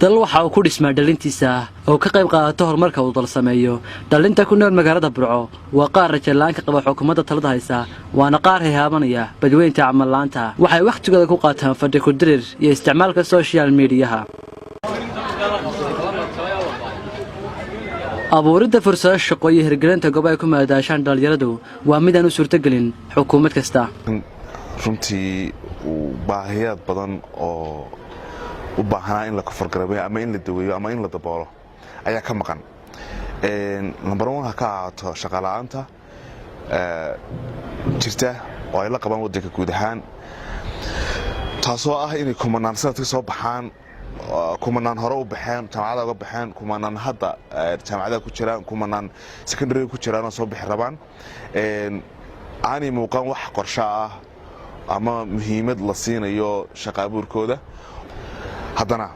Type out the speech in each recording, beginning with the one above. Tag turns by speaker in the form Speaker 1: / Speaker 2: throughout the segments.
Speaker 1: dal waxa uu ku dhismaa dhalintiisa oo ka qayb qaadato horumarka uu dal sameeyo dhalinta ku nool magaalada Burco waa qaar rajalaan ka qaba xukuumadda talada haysa waana qaar hayaabanaya badweynta camal laanta waxay waqtigooda ku qaataan fadhi ku dirir iyo isticmaalka social media abuurida fursado shaqo iyo hirgelinta goobaha ku maadaashaan dhalinyaradu waa mid aan u suurtagelin xukuumad kasta
Speaker 2: runtii baahiyaad badan oo u baahnaa in la kafargareeyo ama in la daweeyo ama in la daboolo ayaa ka maqan number 1 ka ahaato shaqo la'aanta jirta oo ay la qabaan wadanka guud ahaan taasoo ah in kumanaan sanadka soo baxaan kumanaan hore u baxeen jaamacadaha uga baxeen kumanaan hadda jaamacadaha ku jiraan kumanaan secondary ku jiraan oo soo bixi rabaan aani muuqan wax qorshe ah ama muhiimad la siinayo shaqo abuurkooda haddana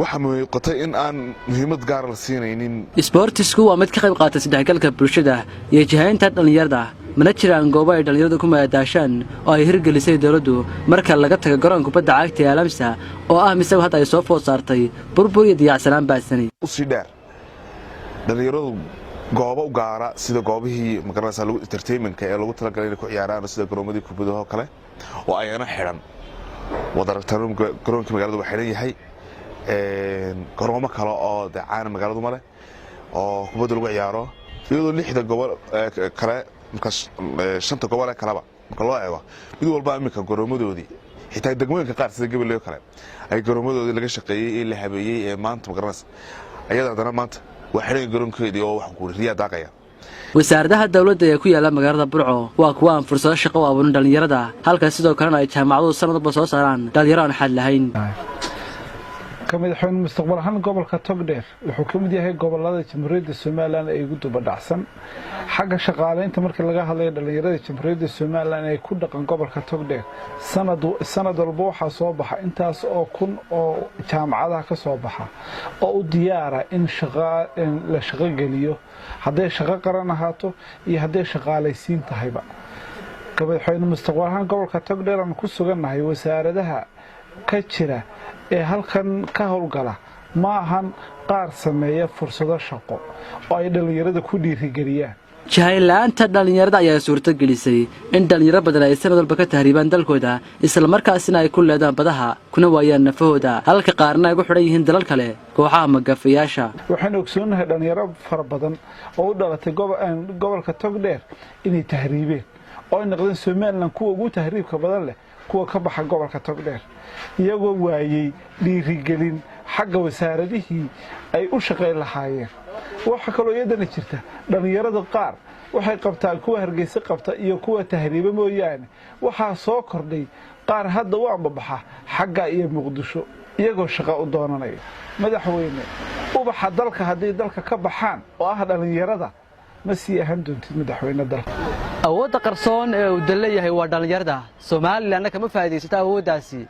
Speaker 2: waxa muuqatay in aan muhiimad gaar la siinaynin
Speaker 1: sportsku waa mid ka qayb qaata sadexgalka bulshada iyo jihaynta dhalinyarada mana jiraan goobo ay dhalinyaradu ku maadaashaan oo ay hirgelisay dawladdu marka laga tago garoonka kubadda cagta ee Alamsa oo ah misaw hadda ay soo food saartay burbur iyo diyacsanaan baadsanay
Speaker 2: u sii dheer dhalinyaradu goobo u gaara sida goobihii magaranaysa lagu entertainmentka ee lagu talagalay inay ku ciyaaraan sida garoomadii kubadda oo kale oo ayana xiran wadaragtaan garoonka magaalada waxa xiran yahay garoomo kale oo dacaan magaaladu male oo kubadda lagu ciyaaro iyadoo 6 gobol kale shanta gobol ee kalaba marka loo eego mid walba imika garoomadoodii xitaa degmooyinka qaar sida gabalyo kale ay garoomadoodii laga shaqeeyay ee la habeeyay ee maanta magaranaysa ayadana maanta waa xiran garoonkeedii oo wax ku riyaa daaqaya
Speaker 1: wasaaradda dawladda ee ku yaala magaalada Burco waa kuwa aan fursado shaqo u abuurin dhalinyarada halka sidoo kalena ay jaamacaduhu sanadba soo saaraan dhalinyaro aan xal lahayn
Speaker 3: madaxweyne mustaqbal ahaan gobolka Togdheer wuxuu ka mid yahay gobolada Jamhuuriyadda Soomaaliland ee ugu duba dhacsan xagga shaqaaleynta marka laga hadlayo dhalinyarada Jamhuuriyadda Soomaaliland ee ku dhaqan gobolka Togdheer sanad walba waxa soo baxa intaas oo kun oo jaamacadaha ka soo baxa oo u diyaara in la shaqo geliyo haday shaqo qaran ahaato iyo haday shaqaaleysiin tahayba madaxweyne mustaqbal ahaan gobolka Togdheer aan ku sugannahay wasaaradaha ka jira ee halkan ka howlgala ma ahan qaar sameeya fursado shaqo oo ay dhalinyarada ku dhiirigeliyaan
Speaker 1: jahaylaanta dhalinyarada ayaa suurtagelisay in dhalinyaro badan ay sanad walba ka tahriibaan dalkooda isla markaasina ay ku leedaan badaha kuna waayaan nafahooda halka qaarna ay ku xidhan yihiin dalal kale kooxaha magafayaasha
Speaker 3: waxaan ogsoonahay dhalinyaro fara badan oo u dhalatay gobolka Togdheer inay tahriibeen oo ay noqdeen Soomaaliland kuwa ugu tahriibka badan leh kuwa ka baxa gobolka Togdheer iyagoo waayay dhiirigelin xagga wasaaradihii ay u shaqeyn lahaayeen waxa kale oo iyadana jirta dhalinyarada qaar waxay qabtaan kuwa Hargeysa qabta iyo kuwa tahriiba mooyaane waxa soo kordhay qaar hadda u ambabaxa xagga iyo Muqdisho iyagoo shaqo u doonanaya madaxweyne ubaxa dalka hadii dalka ka baxaan oo ah dhalinyarada ma sii ahaan doontid madaxweyne dalka
Speaker 1: awoodda qarsoon ee uu daleeyahay waa dhalinyarada Soomaaliland kama faa'iideysata awooddaasi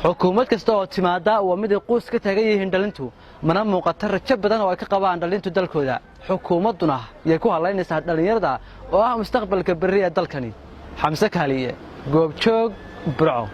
Speaker 1: xukuumad kasta oo timaada waa mid qoys ka taagan yihiin dhalintu mana muuqato rajo badan oo ay ka qabaan dhalintu dalkooda xukuumaduna ay ku haleynaysaa dhalinyarada oo ah mustaqbalka berri ee dalkani Xamse Kaaliye Goobjoog Burco